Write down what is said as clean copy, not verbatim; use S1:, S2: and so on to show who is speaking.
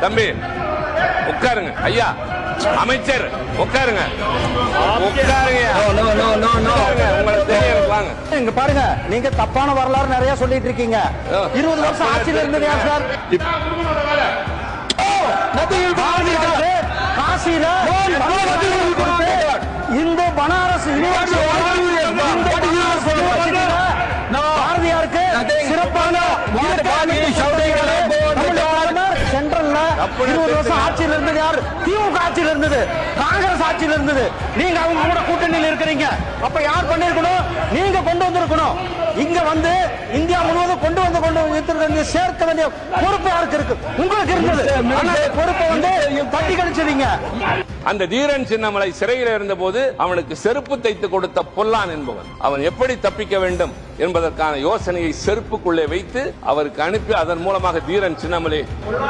S1: தம்பி உட்காருங்க ஐயா, அமைச்சர் உட்காருங்க, வாங்க.
S2: இங்க பாருங்க, நீங்க தப்பான வரலாறு நிறைய சொல்லிட்டு இருக்கீங்க. 20 வருஷம் ஆட்சியில் இருந்தது யார் சார்? காசியில இந்த பனாரஸ் பாரதியாருக்கு சிறப்பான சென்ட்ரல்ல 20 வருஷம் ஆட்சியில் இருந்தது யார்? திமுக ஆட்சியில் இருந்தது, காங்கிரஸ் ஆட்சியில் இருந்தது. நீங்க அவங்க கூட கூட்டணியில் இருக்கிறீங்க. அப்ப யார் பண்ணிருக்கணும்? நீங்க கொண்டு வந்திருக்கணும். இங்க வந்து இந்தியா முழுவதும் கொண்டு வந்து சேர்க்க வேண்டிய பொறுப்பு யாருக்கு இருக்கு? உங்களுக்கு இருந்தது. பொறுப்பை வந்து தட்டி கழிச்சதீங்க.
S1: அந்த தீரன் சின்னமலை சிறையில் இருந்த போது அவனுக்கு செருப்பு தைத்து கொடுத்த பொல்லான் என்பவன் அவன் எப்படி தப்பிக்க வேண்டும் என்பதற்கான யோசனையை செருப்புக்குள்ளே வைத்து அவருக்கு அனுப்பி அதன் மூலமாக தீரன் சின்னமலை